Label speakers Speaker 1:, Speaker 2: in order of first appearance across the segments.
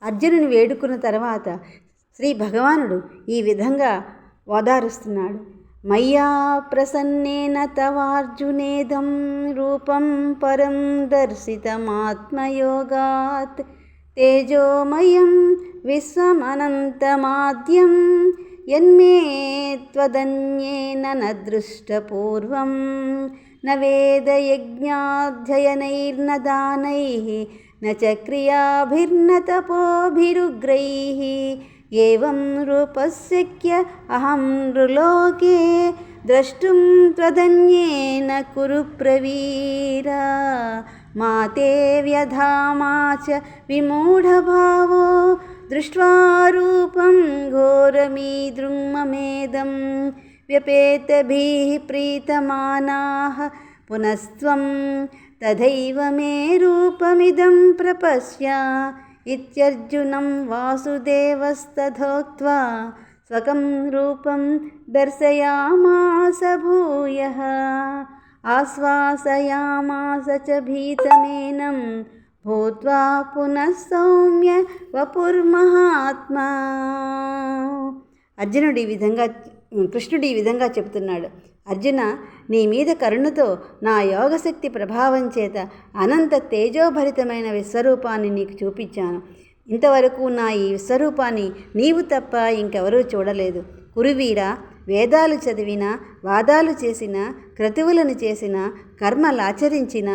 Speaker 1: అర్జునుని వేడుకున్న తర్వాత శ్రీ భగవానుడు ఈ విధంగా ఓదారుస్తున్నాడు. మయ్యా ప్రసన్నేన తవార్జునేదం రూపం పరం దర్శితమాత్మయోగాత్ తేజోమయం విశ్వమనంతమాద్యం యన్మే త్వదన్యేన న దృష్టపూర్వం న వేదయజ్ఞాధ్యయనైర్న దానైః న చ క్రియాభిర్న తపోభిరుగ్రైః ఏవం రూపస్యక్య అహం నృలోకే ద్రష్టుం త్వదన్యేన కురు ప్రవీర మా తే వ్యధామా చ విమూఢభావో దృష్ట్వా రూపం ఘోరమీదృంమమేదం వ్యపేతభిః ప్రీతమానాః పునస్త్వం తథైవ మే రూపమిదం ప్రపశ్య ఇత్యర్జునం వాసుదేవస్తథోక్త్వా స్వకం రూపం దర్శయామాస భూయః ఆశ్వాసయామాస చ భీతమేనం భూత్వా పునః సౌమ్య వపుర్మహాత్మా. కృష్ణుడు ఈ విధంగా చెబుతున్నాడు. అర్జున, నీ మీద కరుణతో నా యోగశక్తి ప్రభావం చేత అనంత తేజోభరితమైన విశ్వరూపాన్ని నీకు చూపించాను. ఇంతవరకు నా ఈ విశ్వరూపాన్ని నీవు తప్ప ఇంకెవరూ చూడలేదు. కురువీర, వేదాలు చదివిన, వాదాలు చేసిన, క్రతువులను చేసిన, కర్మలాచరించిన,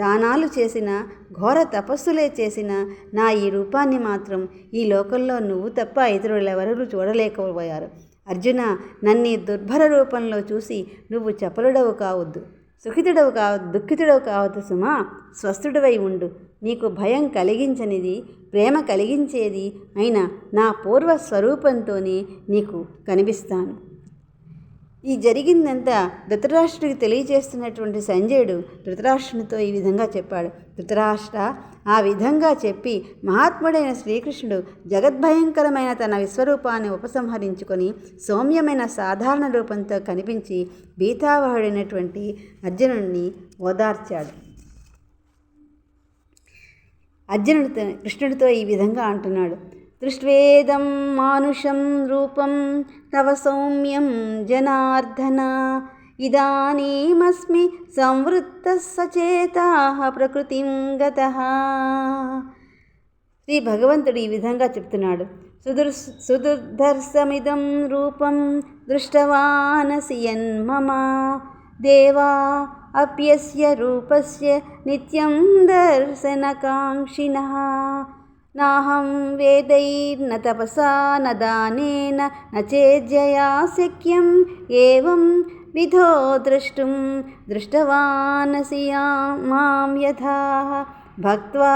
Speaker 1: దానాలు చేసిన, ఘోర తపస్సులే చేసిన నా ఈ రూపాన్ని మాత్రం ఈ లోకంలో నువ్వు తప్ప ఇతరులెవరూ చూడలేకపోయారు. అర్జున, నన్ను దుర్భర రూపంలో చూసి నువ్వు చపలుడవు కావద్దు, దుఃఖితుడవు కావద్దు సుమా. స్వస్థుడవై ఉండు. నీకు భయం కలిగించనిది, ప్రేమ కలిగించేది అయిన నా పూర్వ స్వరూపంతోనే నీకు కనిపిస్తాను. ఈ జరిగిందంతా ధృతరాష్ట్రుడికి తెలియజేస్తున్నటువంటి సంజయుడు ధృతరాష్ట్రునితో ఈ విధంగా చెప్పాడు. ధృతరాష్ట్ర, ఆ విధంగా చెప్పి మహాత్ముడైన శ్రీకృష్ణుడు జగద్భయంకరమైన తన విశ్వరూపాన్ని ఉపసంహరించుకొని సౌమ్యమైన సాధారణ రూపంతో కనిపించి భీతావహుడైనటువంటి అర్జునుడిని ఓదార్చాడు. కృష్ణుడితో ఈ విధంగా అంటున్నాడు. దృష్ట్వేదం మానుషం రూపం తవ సౌమ్యం జనార్దన ఇదానీమస్మి సంవృత్తః సచేతాః ప్రకృతిం గతః. శ్రీ భగవంతుడు ఈ విధంగా చెప్తున్నాడు. సుదుర్ధర్సమిదం రూపం దృష్టవానసి యన్మమ దేవా అప్యస్య రూపస్య నిత్యం దర్శనకాంక్షిణః నాహం వేదైర్న తపసా న దానేన న చేజ్యయా శక్యం ఏవం విధో ద్రష్టుం దృష్టవానసి మాం యథా భక్త్వా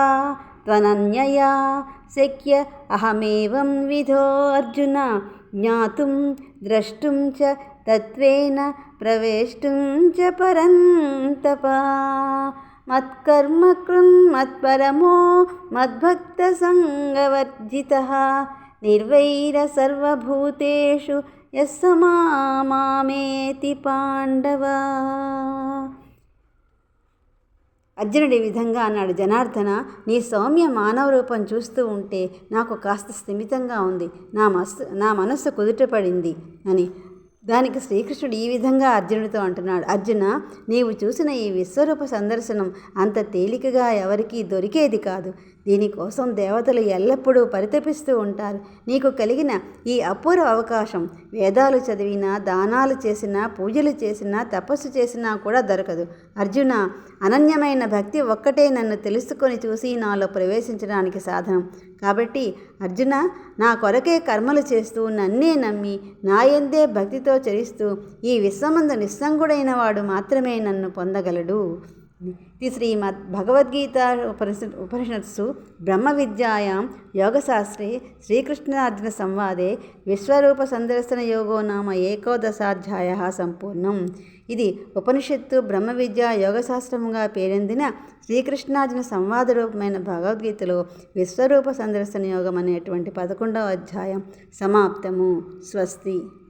Speaker 1: త్వనన్యయా శక్య అహమేవం విధో అర్జున జ్ఞాతుం ద్రష్టుం చ తత్వేన ప్రవేష్టుం చ పరంతప. మత్కర్మ కృన్ మత్పరమో మద్భక్త సంగవర్జితః నిర్వైర సర్వభూతేషు యస్స మామేతి పాండవ. అర్జునుడు ఈ విధంగా అన్నాడు. జనార్దన, నీ సౌమ్య మానవ రూపం చూస్తూ ఉంటే నాకు కాస్త స్థిమితంగా ఉంది, నా మనస్సు కుదుటపడింది అని. దానికి శ్రీకృష్ణుడు ఈ విధంగా అర్జునుడితో అంటున్నాడు. అర్జున, నీవు చూసిన ఈ విశ్వరూప సందర్శనం అంత తేలికగా ఎవరికీ దొరికేది కాదు. దీనికోసం దేవతలు ఎల్లప్పుడూ పరితపిస్తూ ఉంటారు. నీకు కలిగిన ఈ అపూర్వ అవకాశం వేదాలు చదివినా, దానాలు చేసినా, పూజలు చేసినా, తపస్సు చేసినా కూడా దొరకదు. అర్జున, అనన్యమైన భక్తి ఒక్కటే నన్ను తెలుసుకొని చూసి నాలో ప్రవేశించడానికి సాధనం. కాబట్టి అర్జున, నా కొరకే కర్మలు చేస్తూ నన్నే నమ్మి నాయందే భక్తితో చరిస్తూ ఈ విశ్వమందు నిస్సంగుడైన వాడు మాత్రమే నన్ను పొందగలడు. ఇది శ్రీమద్ భగవద్గీత ఉపనిషత్సు బ్రహ్మ విద్యాయాం యోగశాస్త్రే శ్రీకృష్ణార్జున సంవాదే విశ్వరూప సందర్శన యోగో నామ ఏకోదశాధ్యాయ సంపూర్ణం. ఇది ఉపనిషత్తు బ్రహ్మ విద్య యోగశాస్త్రముగా పేరొందిన శ్రీకృష్ణార్జున సంవాద రూపమైన భగవద్గీతలో విశ్వరూప సందర్శన యోగం అనేటువంటి 11వ అధ్యాయం సమాప్తము. స్వస్తి.